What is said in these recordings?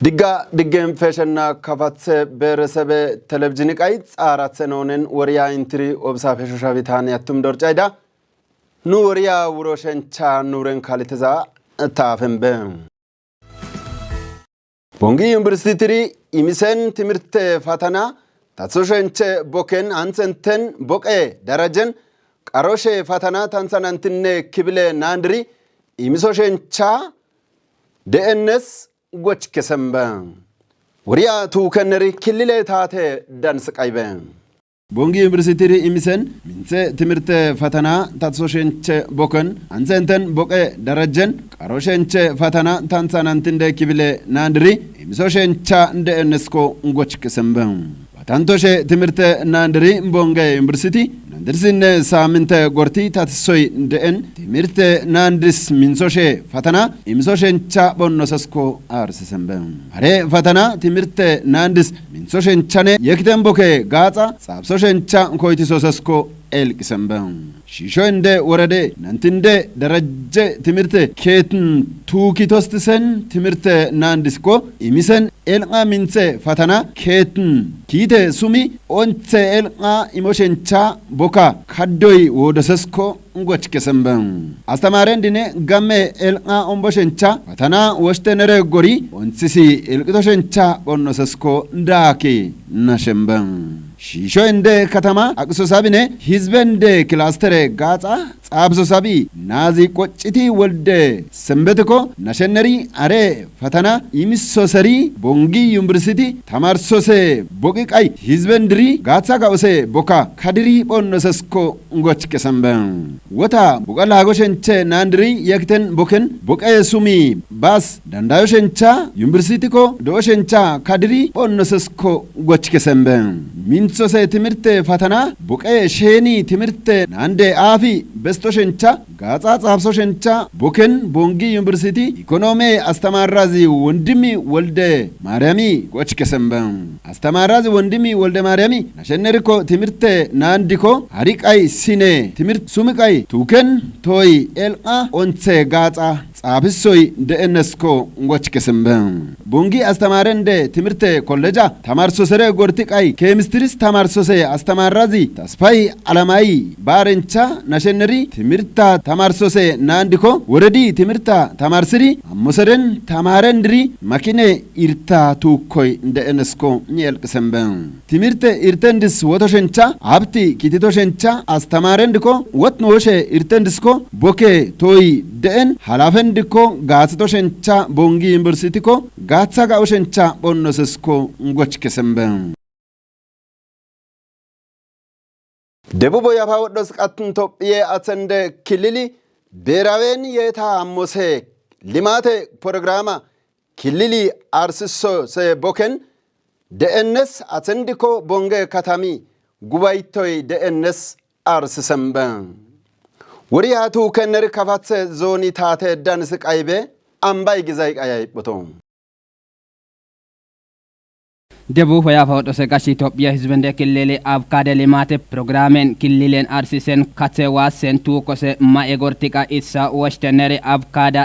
ድገም ፈሸና ከፋትሰ በረሰበ ቴሌቪዥን ቃይ ጻራት ሰኖንን ወሪያ ኢንትሪ ኦብሳ ፈሾሻ ቢታን ያቱም ዶርጫይዳ ኑ ወሪያ ውሮሸንቻ ኑረን ካልተዛ ታፈንበ ቦንጊ ዩኒቨርሲቲ ትሪ ኢሚሰን ትምርት ፈተና ታሶሸንቸ ቦከን አንሰንተን ቦቀ ደረጀን ቀሮሼ ፈተና ታንሰናንትነ ክብለ ናንድሪ ኢሚሶሸንቻ ደኤንኤስ ጎች ከሰምበ ወሪያ ቱከነሪ ክልለ ታተ ዳንስ ቀይበ ቦንጊ ዩኒቨርሲቲ ኢሚሰን ሚንሰ ትምርት ፈተና ታሶሸንቸ ቦከን አንሰንተን ቦቀ ደረጀን ቀሮሸንቸ ፈተና ታንሰናንትነ ክብለ ናንድሪ ኢሚሶሸንቻ ደኤንኤስኮ ጎች ከሰምበ ታንቶሼ ትምርት ናንድሪ ቦንጋ ዩኒቨርሲቲ ናንድርስን ሳምንተ ጎርቲ ታትሶይ ደኤን ትምርት ናንድስ ሚንሶሼ ፈተና ኢምሶሼንቻ ቦኖሰስኮ አርስሰምበ አሬ ፈተና ትምርት ናንድስ ሚንሶሼንቻኔ የክተን ቦኬ ጋጻ ጻብሶሼንቻ ኮይቲሶሰስኮ ኤልቅሰምበ ሺሾ እንደ ወረደ ናንትንደ ደረጀ ትምርት ኬትን ቱኪቶስትሰን ትምርት ናንድስኮ ኢሚሰን ኤልቃ ሚንሰ ፈተና ኬትን ኪተ ሱሚ ኦንሰ ኤልቃ ኢሞሸንቻ ቦካ ካዶይ ወደሰስኮ እንጎች ከሰምበ አስተማረን ድኔ ጋሜ ኤልቃ ኦምቦሸንቻ ፈተና ወሽተነረ ጎሪ ኦንሲሲ ኤልቅቶሸንቻ ቦኖሰስኮ እንዳኬ ናሸምበ ሺሾ እንደ ከተማ አቅሶሳቢኔ ሂዝበንደ ክላስተር ጋጻ ጻብሶሳቢ ናዚ ቆጭቲ ወልደ ሰንበትኮ ናሸነሪ አሬ ፈተና ኢሚሶሰሪ ቦንጊ ዩኒቨርሲቲ ተማርሶሴ ቦቂቃይ ሂዝበንድሪ ጋጻ ጋውሴ ቦካ ካድሪ ቦኖሰስኮ እንጎች ከሰምበ ወታ ቦቀላ ጎሸንቸ ናንድሪ የክተን ቦከን ቦቀ ሱሚ ባስ ዳንዳዮሸንቻ ዩኒቨርሲቲኮ ዶሸንቻ ካድሪ ቦኖሰስኮ ጎች ከሰምበ ሚንሶሴ ትምርት ፈተና ቦቀ ሼኒ ትምርት ናንደ አፊ በስቶሸንቻ ጋጻ ጻብሶሸንቻ ቦከን ቦንጊ ዩኒቨርሲቲ ኢኮኖሚ አስተማራዚ ወንድሚ ወልደ ማርያሚ ጎች ከሰምበ አስተማራዚ ወንድሚ ወልደ ማርያሚ ናሸነሪኮ ትምርት ናንዲኮ አሪቃይ ሲኔ ትምርት ሱምቃይ ቱከን ቶይ ኤልቃ ኦንሴ ጋጻ ጻብሶይ ደኤንኤስኮ ጎች ከሰምበ ቦንጊ አስተማረንደ ትምርት ኮሌጃ ተማርሶሰረ ጎርቲቃይ ኬሚስትሪስ ተማርሶሴ አስተማራዚ ተስፋይ አለማይ ባረንቻ ናሸነሪ ትምርታ ተማርሶሴ ናንዲኮ ወረዲ ትምርታ ተማርስሪ አሞሰረን ተማረንድሪ ማኪኔ ኢርታ ቱኮይ ደኤንኤስኮ ኘልቅሰምበ ትምርት ኢርተንድስ ወቶሸንቻ አብቲ ኪቲቶሸንቻ አስተማረንድኮ ወትኖሼ ኢርተንድስኮ ቦኬ ቶይ ደኤን ሐላፈንድኮ ጋጽቶሸንቻ ቦንጊ ዩኒቨርሲቲኮ ጋጻ ጋውሸንቻ ቦኖሰስኮ እንጎች ከሰምበ ደቡብ ያፋወዶስ ቃትን ኢትዮጵያ አተንደ ክልሊ ብሔራዊን የታ አሞሴ ልማት ፕሮግራማ ክልሊ አርሲሶ ቦከን ደኤንኤስ አተንድኮ ቦንገ ከተሚ ጉባይቶይ ደኤንኤስ አርስሰምበ ወሪያቱ ከነር ከፋትሰ ዞኒ ታተ ዳንስ ቃይቤ አምባይ ግዛይ ቃያይቦቶ ደቡብ ያፋወዶስ ቃሽ ኢትዮጵያ ህዝብንደ ክልል አብካደ ልማት ፕሮግራሜን ክልልን አርሲሰን ካተዋሰን ቱኮሰ ማኤጎርቲቃ ኢሳ ወሽተነሪ አብካዳ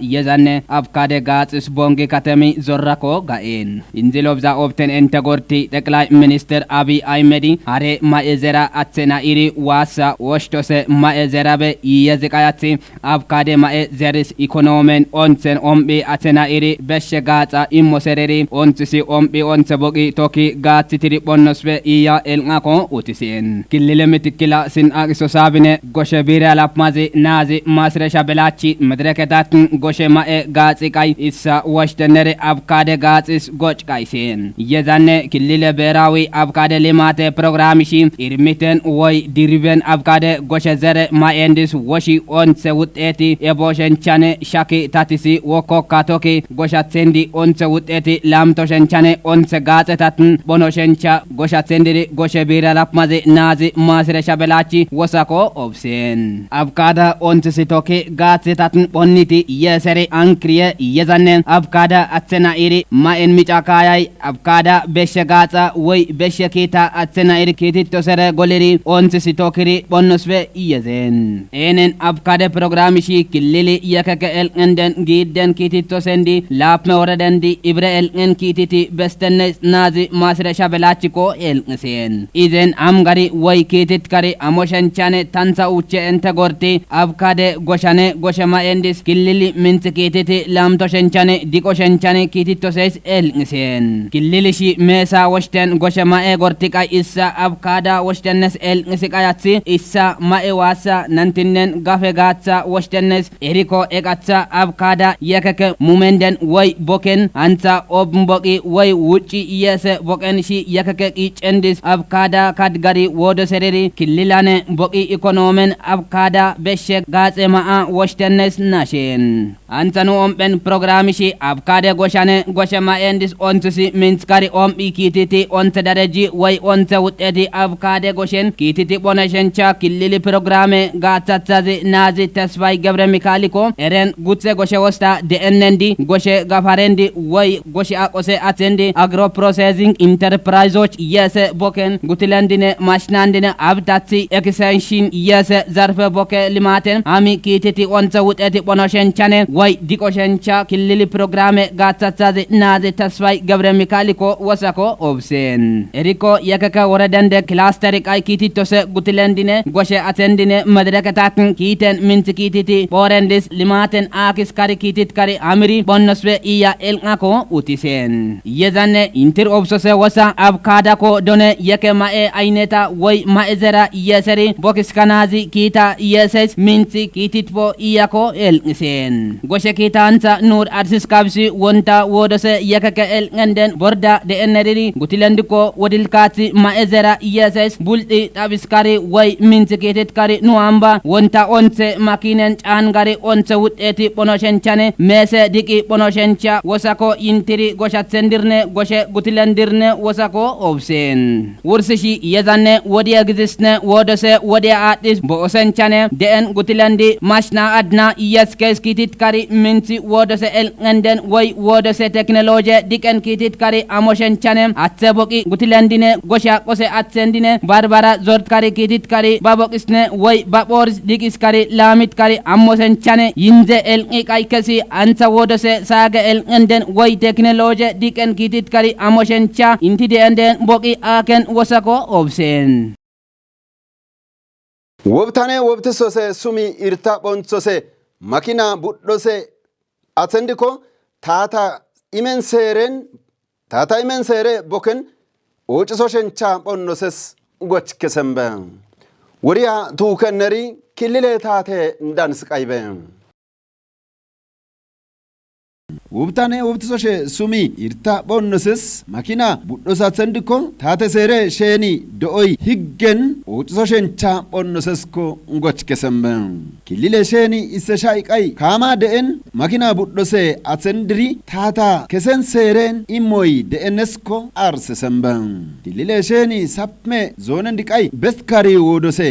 ኢየዘን አብካደ ጋጽስ ቦንጌ ከተሚ ዞራኮ ጋኤን ኢንዚሎብዛ ኦብተን እንተጎርቲ ጠቅላይ ሚኒስትር አብይ አህመድ አሬ ማኤዘራ አተና ኢሪ ዋሳ ወሽቶሰ ማኤዘራበ ኢየዝቃያት አብካደ ማኤዘርስ ኢኮኖሜን ኦንሰን ኦምቢ አተና ኢሪ በሸጋጻ ኢሞሰረሪ ኦንሲሲ ኦምቢ ኦንሰ ቦቂ ቶኪ ጋትቲሪ ቦኖስበ ኢያ ኤልንጋኮ ኡቲሲን ክልል ምትክላ ሲን አቅሶ ሳብነ ጎሸ ቢራ ላፕማዚ ናዚ ማስረሻ በላቺ መድረከታት ጎሸ ማኤ ጋጺ ቃይ ኢሳ ወሽተነሪ አብካደ ጋጺስ ጎጭ ቃይሲን የዛነ ክልል ብሔራዊ አብካደ ልማት ፕሮግራምሺ ኢርሚተን ወይ ዲሪቨን አብካደ ጎሸ ዘረ ማኤንዲስ ወሺ ኦንሰ ውጤቲ የቦሸንቻነ ሻኪ ታቲሲ ወኮካ ቶኪ ጎሻ ሴንዲ ኦንሰ ውጤቲ ላምቶ lamto shenchane onse gazetatn bono shencha gosha sendiri goshe bira lapmaze nazi masire shabelachi wasako obsen avkada onse sitoke gazetatn bonniti yesere ankriye yezannen avkada atsena iri maen michakayai avkada beshe gaza way beshe kita atsena iri kitito sere goleri onse sitokiri bonnosve yezen enen avkada programishi killili yakaka el enden giden kitito sendi lapme oradendi ibre el en kititi bestenne nazi masire shabelachi ko el sen izen amgari way kitit kari amoshan chane tansa uche ente gorti avkade goshane goshama endis killili mince kititi lamto shenchane diko shenchane kitito ses el sen killili shi mesa washten goshama e gorti ka issa avkada washtennes el nsikayatsi issa mae wasa nantinnen gafe gatsa washtennes eriko ekatsa avkada yakake mumenden way boken ansa obmboki way wuchi yese boken shi yakake ichendis avkada kadgari wodo sereri killilane boki ekonomen avkada beshe gatse maa washtennes nashen ansanu omben programishi avkade goshane goshama endis ontusi minskari ombi kititi onte dareji way onte wutedi avkade goshen kititi bonashencha killili programe gatsatsazi nazi tesfai gebre mikaliko eren gutse goshe wosta de ennendi goshe gafarendi way goshe akose atendi agro processing enterprise yese boken gutilandine mashnandine abtatsi extension yese zarfe boke limaten ami kititi onte wutedi bonashenchane way dikoshencha killili programe gatsatsazi nazi tesfai gebre mikaliko wasako obsen eriko yakaka woradande cluster kai kitito se gutilandine goshe atendine madrekatakn kiten minti kititi porendis limaten akis kari kitit kari amiri bonnoswe iya elngako utisen yezane inter obsose wasa avkada ko done yake mae aineta way maezera yeseri bokis kanazi kita yeses minti kititpo iyako elngisen goshe kitansa nur arsis kabsi wonta wodose yakaka elngenden borda de eneri gutilandiko wodilkati maezera yeses bulti tabiskari way minti kitit kari nuamba wonta onse makinen changari onse wuteti bonoshenchane mese diki bonoshencha wasako intiri gosha sendirne goshe gutilandirne wasako obsen wursishi yezanne wodiya gizisne wodose wodiya atis bo osenchane deen gutilandi mashna adna yeskes kitit kari minti wodose el ngenden way wodose technology diken kitit kari amoshenchane atseboki gutilandine gosha kose atsendine barbara zort kari kitit kari babokisne way babors dikis kari lamit kari ammosenchane yinze el ngiqaykesi ansa wodose saga el ngenden way technology diken kitit kari amoshencha intide enden boki aken wasako obsen wobtane wobtisose sumi irta bonsose makina buddose atendiko tata imen sere boken ochiso shencha bonnoses gochkesembe woriya tukeneri kilile tate ndans qaybe wobtane wobtisoshe sumi irta bonnoses makina buddosa tsendiko tate sere sheni doy higgen ochiso shencha bonnoses ko ngochkesembe kilile sheni iseshay qay kama deen makina buddose atsendiri tata kesen seren imoy deenesko arsesembe kilile sheni sapme zonen diqay best kari wodose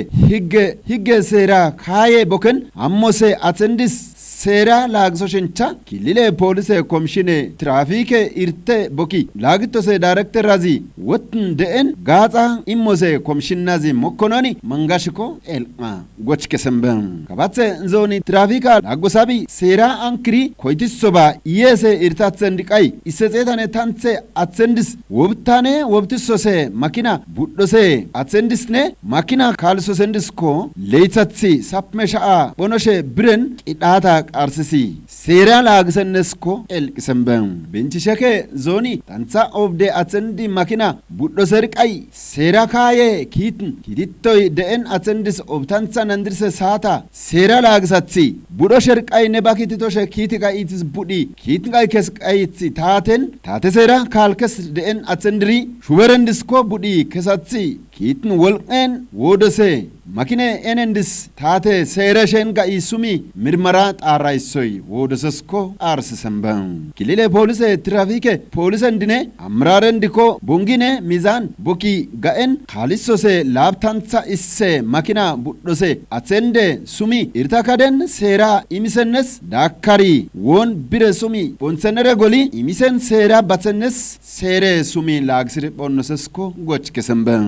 higge sera kaye boken ammose atsendis sera lagso shencha kilile police komshine trafike irte boki lagito se director razi wotn deen gaza immose komshinnazi mokononi mangashiko elma gochkesembem kabatse nzoni trafika lagosabi sera ankri koitisoba yese irtatsendiqay isetsetane tantse atsendis wobtane wobtisose makina buddose atsendisne makina kalso sendisko leitsatsi sapmesha bonoshe biren idata arsisi sera lagsennesko elqisembem benchishake zoni tansa obde atsendi makina buddoser qay sera kaye kitittoy deen atsendis obtansa nandirse sata sera lagsatsi budosher qay ne bakititoshe kitika itis budi kitingay kes qayitsi tate sera kalkes deen atsendiri shuberendisko budi kesatsi kitin wolqen wodose makine enendis taate seereshen ga'isumi mirmara xaarraysoy wodosesko arssemban kilile polise trafike polisen dine amraren diko bongine mizan boki ga'en khalisose labtantsa isse makina buddose atsende sumi irtakaden seera imisennes dakkari won bire sumi bonsenere goli imisen seera batsennes seere sumi lagsir bonnosesko gochkesemban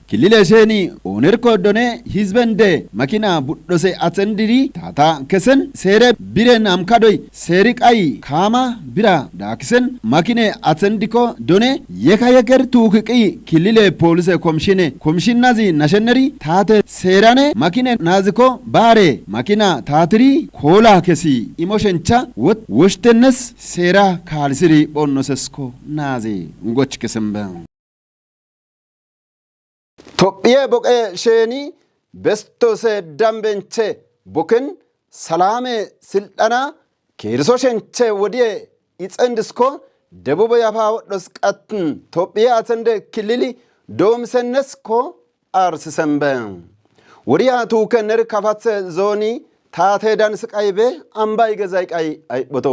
kilile sheni onerko done hizbende makina buddose atsendiri tata kesen seere biren amkadoy seriqai kama bira dakisen makine atsendiko done yeka yeker tuqi kilile polise komshinazi nasheneri tate serane makine naziko bare makina tatri kola kesi imoshencha woshtennes sera kalsiri bonnosesko nazi ngochkesemba Tophiye boqe sheni bestose dambenche boken salame silxana keerso shenche wodiye itsendisko ደቡብ ያፋው ደስቀትን ኢትዮጵያ አተንደ ክልሊ ዶምሰነስኮ አርስሰምበ ወዲያቱ ከነር ከፋተ ዞኒ ታቴዳን ስቃይቤ አምባይ ገዛይ ቃይ አይቦቶ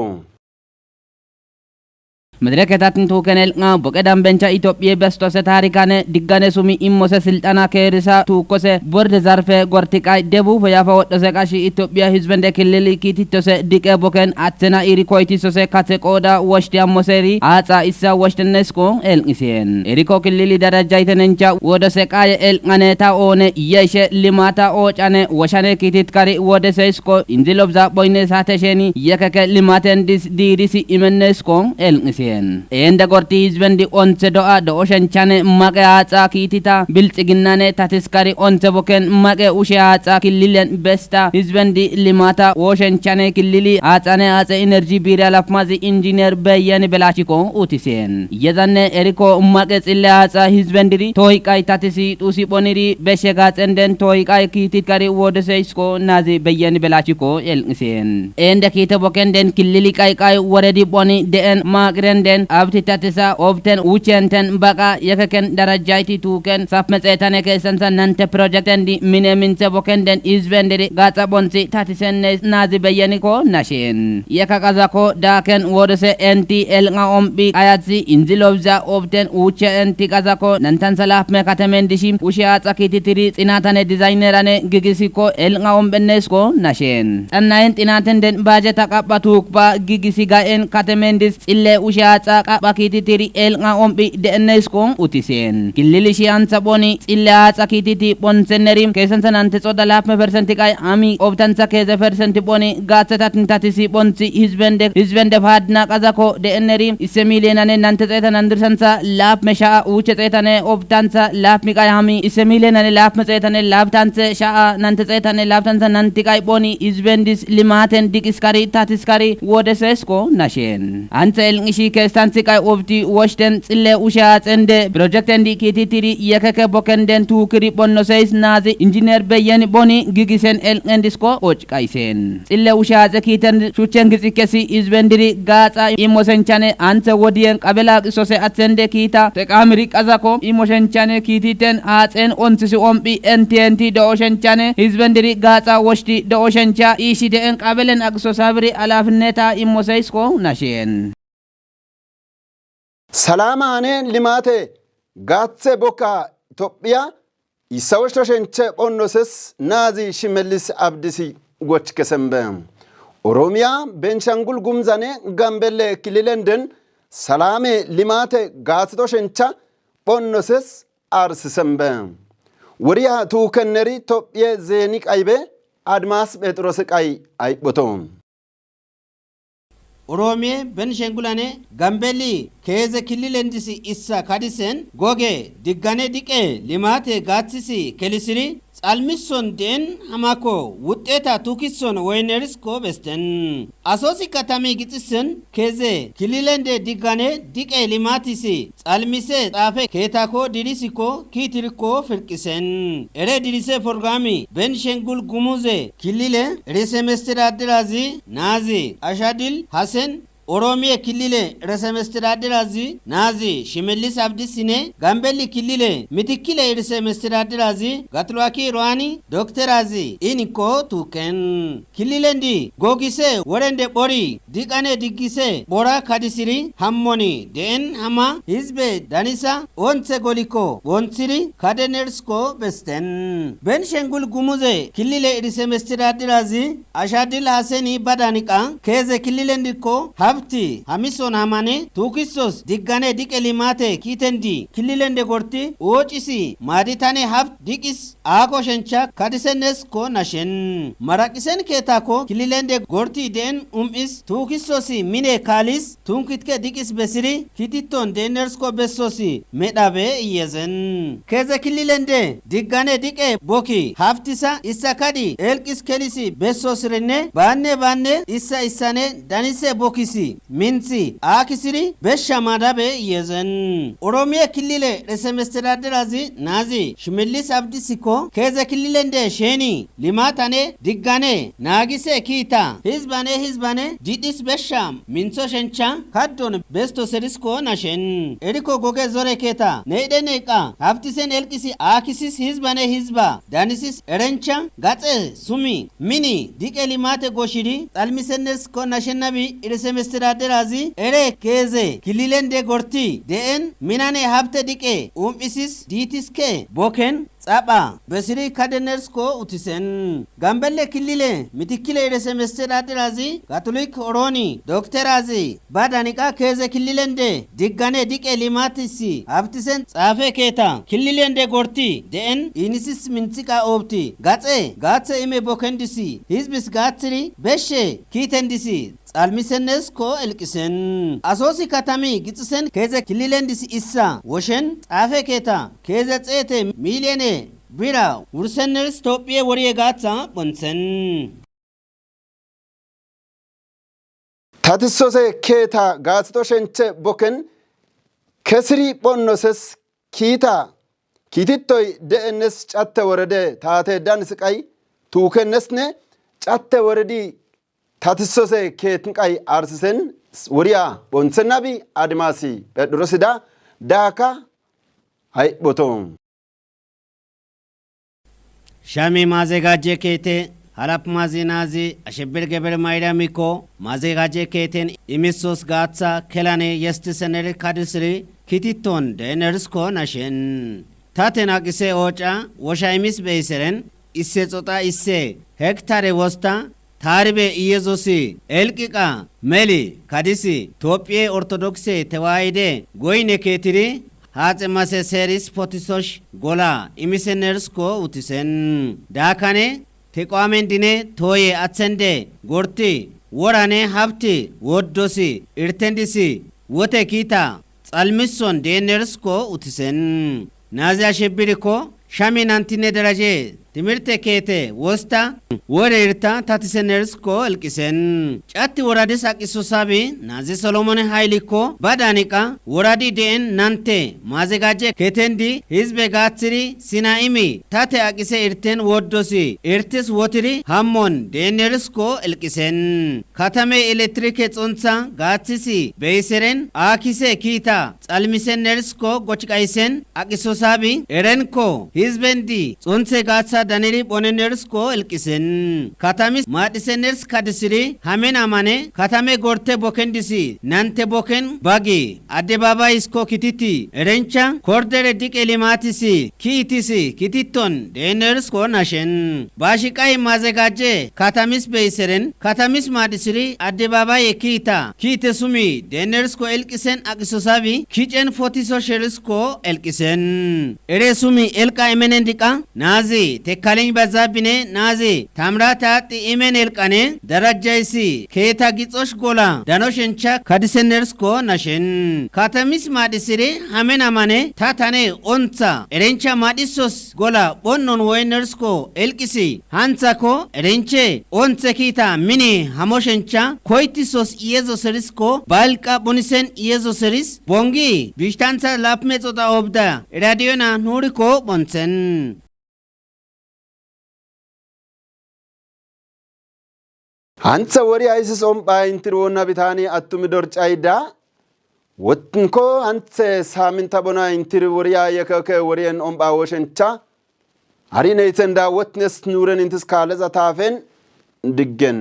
መድረከታትን ቱከነል በቀዳም በንቻ ኢትዮጵያ በስቶሰ ታሪካነ ዲጋነ ሱሚ ኢሞሰ ስልጣና ከርሳ ቱኮሰ ቦርድ ዛርፈ ጎርቲቃይ ደቡብ ያፋ ወደሰ ቃሺ ኢትዮጵያ ህዝበንደ ክልል ኪቲቶሰ ዲቀ ቦከን አተና ኢሪኮይቲሶሰ ካተቆዳ ወሽዲ አሞሰሪ አጻ ኢሳ ወሽተነስኮ ኤልንሲን ኢሪኮ ክልል ደረጃ ይተነንቻ ወደሰ ቃየ ኤልንአነታ ኦነ የሸ ሊማታ ኦጫነ ወሻነ ኪቲት ካሪ ወደሰ ስኮ ኢንዚሎብዛ ቦይነ ሳተሸኒ የከከ ሊማተን ዲሪሲ ኢመነስኮ ኤልንሲን enda gorti hizbendi onse do'a do oshanchane maqe atsa kitita biltsiginnane tatiskari onse boken maqe ushe atsa killilen besta hizbendi limata oshanchane killili atsane atsa energy bira lafmazi engineer bayani belachiko utisen yezanne eriko maqe tsille atsa hizbendiri tohiqai tatisi tusi boniri beshega tsenden tohiqai kitikari wodeseisko nazi bayani belachiko elngisen enda kita boken den killili kai waredi boni den maqren den abti tatisa often uchenten baka yakaken darajaiti tuken sapmetsetane kesansa nante projecten di mineminse boken den izvenderi gatsa bonsi tatisen nazi bayani ko nashin yakakaza ko daken wodese NTL nga ombi ayatsi inzilobza often uchenten kaza ko nantan salaf me katemendishi ushia tsakititiri tsinatane designerane gigisi ko el nga ombennes ko nashin annayen tinaten den budget akabatuk ba gigisi gaen katemendis ille ushia tsaka bakititiri el nga ombi denes ko utisen kilili shian saboni illa tsakititi bonsenerim kesansan ante sodalap me percenti kai ami obtansa keze percenti boni gatsatat tatisi bonsi hizbende fadna kazako denerim isemilenane nante tsetan andirsansa lap me sha uche tsetane obtansa lap mi kai ami isemilenane lap me tsetane lap tanse sha nante tsetane lap tansa nanti kai boni hizbendis limaten dikiskari tatiskari wodesesko nashen ansel ngishi kestansi kai obti washten tsille usha tsende project endi kititiri yakake bokenden tukiri bonno seis nazi engineer bayani boni gigisen el endisko och kaisen tsille usha zakiten chuchen gizikesi izbendiri gatsa imosenchane anse wodien qabela sose atsende kita tekamiri kazako imosenchane kititen atsen onsisi ombi NTNT do oshenchane izbendiri gatsa washti do oshencha ishide en qabelen akso sabri alafneta imoseisko nashen ሰላማኔ ሊማቴ ጋትሴ ቦካ ኢትዮጵያ ይሳወሽቶሸንቸ ቆኖስስ ናዚ ሽመልስ አብዲሲ ጎች ከሰምበ ኦሮሚያ ቤንሻንጉል ጉምዛኔ ጋምቤሌ ክልለንደን ሰላሜ ሊማቴ ጋትቶሸንቻ ቆኖስስ አርስ ሰምበ ወሪያ ቱከነሪ ኢትዮጵያ ዜኒ ቃይቤ አድማስ ጴጥሮስ ቃይ አይቦቶም ኦሮሚያ ቤንሻንጉላኔ ጋምቤሊ ከዘ ክልለንዲሲ ኢሳ ካዲሰን ጎጌ ዲጋኔ ዲቄ ሊማቴ ጋትሲሲ ከሊስሪ ጻልሚሶን ደን አማኮ ውጤታ ቱኪሶን ወይነርስኮ በስተን አሶሲ ከተሜ ግጥስን ከዘ ክልለንደ ዲጋኔ ዲቄ ሊማቲሲ ጻልሚሴ ጣፈ ከታኮ ዲሪሲኮ ኪትሪኮ ፍርቅሰን ኤሬ ዲሪሴ ፕሮግራሚ ቤንሻንጉል ጉሙዜ ክልለ ርዕሰ መስተዳድር ናዚ አሻዲል ሐሰን ኦሮሚያ ክልል ርዕሰ መስተዳድር አዚ ናዚ ሽመልስ አብዲስኔ ጋምቤላ ክልል ምትክል ርዕሰ መስተዳድር አዚ ጋትሏኪ ሮሃኒ ዶክተር አዚ ኢንኮ ቱከን ክልለንዲ ጎጊሴ ወረንደ ቦሪ ዲቃኔ ዲጊሴ ቦራ ካዲሲሪ ሃሞኒ ደን ሃማ ህዝቤ ዳኒሳ ኦንሴ ጎሊኮ ወንሲሪ ካደነርስኮ በስተን ቤንሻንጉል ጉሙዝ ክልል ርዕሰ መስተዳድር አዚ አሻድል ሐሰኒ ባዳኒቃ ከዘ ክልለንዲኮ ሀብቲ ሀሚሶን ሀማኔ ቱኪሶስ ዲጋኔ ዲቄ ሊማቴ ኪተንዲ ክልለንደ ጎርቲ ኦጪሲ ማዲታኔ ሀብት ዲቂስ አኮ ሸንቻ ካዲሰነስ ኮ ናሸን መራቂሰን ኬታኮ ክልለንደ ጎርቲ ደን ኡምኢስ ቱኪሶሲ ሚኔ ካሊስ ቱንኪትከ ዲቂስ በሲሪ ኪቲቶን ደነርስ ኮ በሶሲ ሜዳቤ እየዘን ከዘ ክልለንደ ዲጋኔ ዲቄ ቦኪ ሀብቲሳ ኢሳካዲ ኤልቂስ ከሊሲ በሶስርኔ ባኔ ኢሳ ኢሳኔ ዳኒሴ ቦኪሲ ሚንሲ አኪሲሪ በሻማዳቤ የዘን ኦሮሚያ ክልል ርዕሰ መስተዳድር አዚ ናዚ ሽመልስ አብዲስኮ ከዘ ክልል እንደ ሼኒ ሊማታኔ ዲጋኔ ናጊሴ ኪታ ህዝባኔ ዲዲስ በሻም ሚንሶ ሸንቻ ካዶን በስቶ ሰሪስኮ ናሸን ኤሪኮ ጎጌ ዞሬ ኬታ ነይደኔቃ ሀብቲሴን ኤልቂሲ አኪሲስ ህዝባ ዳኒሲስ ኤረንቻ ጋጼ ሱሚ ሚኒ ዲቄ ሊማቴ ጎሽዲ ጣልሚሰነስ ኮ ናሸናቢ ርዕሰ መስተዳድር አዚ ኤሬ ከዘ ክልለንደ ጎርቲ ደን ሚናኔ ሀብተ ዲቄ ኡምኢሲስ ዲቲስኬ ቦኬን ጻባ በስሪ ካደነርስኮ ኡቲሰን ጋምቤላ ክልል ምትክል ርዕሰ መስተዳድር አዚ ካቶሊክ ኦሮኒ ዶክተር አዚ ባዳኒቃ ከዘ ክልለንደ ዲጋኔ ዲቄ ሊማቲሲ ሀብቲሰን ጻፌ ኬታ ክልለንደ ጎርቲ ደን ኢኒሲስ ምንጽቃ ኦብቲ ጋጼ ኢሜ ቦከንዲሲ ህዝብስ ጋትሪ በሼ ኪተንዲሲ ጻልሚሰነስ ኮ ኤልቂሰን አሶሲ ከተሚ ግጽሰን ከዘ ክልለንዲስ ኢሳ ወሸን ጻፌ ኬታ ከዘ ጼቴ ሚሊዮኔ ቢራ ውርሰነርስ ኢትዮጵያ ወሪየ ጋታ ቦንሰን ታትሶሴ ኬታ ጋስቶ ሸንቸ ቦከን ከስሪ ቦኖሰስ ኪቲቶይ ደእነስ ጫተ ወረደ ታቴ ዳንስቃይ ቱከነስነ ጫተ ወረዲ ታትሶሴ ኬትንቃይ አርስሰን ወሪያ ቦንሰናቢ አድማሲ በድሮስዳ ዳካ አይ ቦቶም ሻሚ ማዘጋጀ ኬቴ ሀላፕ ማዜናዚ አሸብር ገበር ማይዳሚኮ ማዘጋጀ ኬቴን ኢሚሶስ ጋትሳ ከላኔ የስትሰነር ካድስሪ ኪቲቶን ደነርስኮ ናሸን ታቴና ቂሴ ኦጫ ወሻይሚስ በይሰረን ኢሴ ጾጣ ኢሴ ሄክታሬ ወስታ ታሪቤ ኢየሱሲ ኤልቂቃ ሜሊ ካዲሲ ኢትዮጵያ ኦርቶዶክሴ ተዋይዴ ጎይኔ ኬትሪ ሀጽ ማሴ ሴሪስ ፖቲሶሽ ጎላ ኢሚሴነርስኮ ኡቲሰን ዳካኔ ተቋሜን ዲኔ ቶዬ አትሰንዴ ጎርቲ ወራኔ ሀብቲ ወዶሲ ኢርቴንዲሲ ወቴ ኪታ ጻልሚሶን ዴነርስኮ ኡቲሰን ናዚያ ሸቢሪኮ ሻሚን አንቲኔ ደረጀ ትምህርት ኬቴ ወስታ ወረ ኢርታ ታትሰነርስኮ ኤልቂሰን ጫቲ ወራዲስ አቂሶሳቢ ናዚ ሰሎሞን ሃይሊኮ ባዳኒቃ ወራዲ ደን ናንቴ ማዘጋጀ ኬቴንዲ ህዝበ ጋትሪ ሲናኢሚ ታቴ አቂሴ ኢርቴን ወዶሲ ኢርቲስ ወትሪ ሃሞን ደነርስኮ ኤልቂሰን ከተሜ ኤሌክትሪክ ጾንሳ ጋትሲ በይሰረን አኪሴ ኪታ ጻልሚሰነርስኮ ጎችቃይሰን አቂሶሳቢ ኤረንኮ ህዝበንዲ ጾንሴ ጋትሳ ዳኒሪ ቦነነርስኮ ኤልቂሰን ካታሚስ ማዲሰነርስ ካድስሪ ሃሜን አማኔ ካታሜ ጎርቴ ቦከንዲሲ ናንቴ ቦከን ባጊ አደባባይስኮ ኪቲቲ ኤረንቻ ኮርደረ ዲቄ ሊማቲሲ ኪቲቶን ደነርስኮ ናሸን ባሽቃይ ማዘጋጀ ካታሚስ በይሰረን ካታሚስ ማዲስሪ አደባባይ ኪቴ ሱሚ ደነርስኮ ኤልቂሰን አቅሶሳቢ ኪጨን ፎቲሶ ሸርስኮ ኤልቂሰን ኤሬ ሱሚ ኤልቃ ኤመነንዲቃ ናዚ ተካለኝ በዛብኔ ናዚ ታምራታ ጢኢሜን ኤልቃኔ ደረጃይሲ ኬታ ጊጾሽ ጎላ ዳኖሸንቻ ካዲሰነርስኮ ናሸን ካታሚስ ማዲስሪ ሃሜን አማኔ ታታኔ ኦንሳ ኤሬንቻ ማዲሶስ ጎላ ቦኖን ወይነርስኮ ኤልቂሲ ሃንሳኮ ኤሬንቼ ኦንሴ ኪታ ሚኒ ሃሞሸንቻ ኮይቲሶስ ኢየዞሰሪስኮ ባልቃ ቦኒሰን ኢየዞሰሪስ ቦንጊ ቢሽታንሳ ላፕሜ ጾጣ ኦብዳ ራዲዮና ኑሪኮ ቦንሰን አንተ ወሪያ አይስስ ኦምባ ኢንትሮና ቢታኒ አቱም ዶርጫይዳ ወትንኮ አንተ ሳምንታ ቦና ኢንትሪ ወሪያ የከከ ወሪያን ኦምባ ወሸንቻ አሪነ ይተንዳ ወትነስ ኑረን እንትስ ካለዛ ታፈን ድገን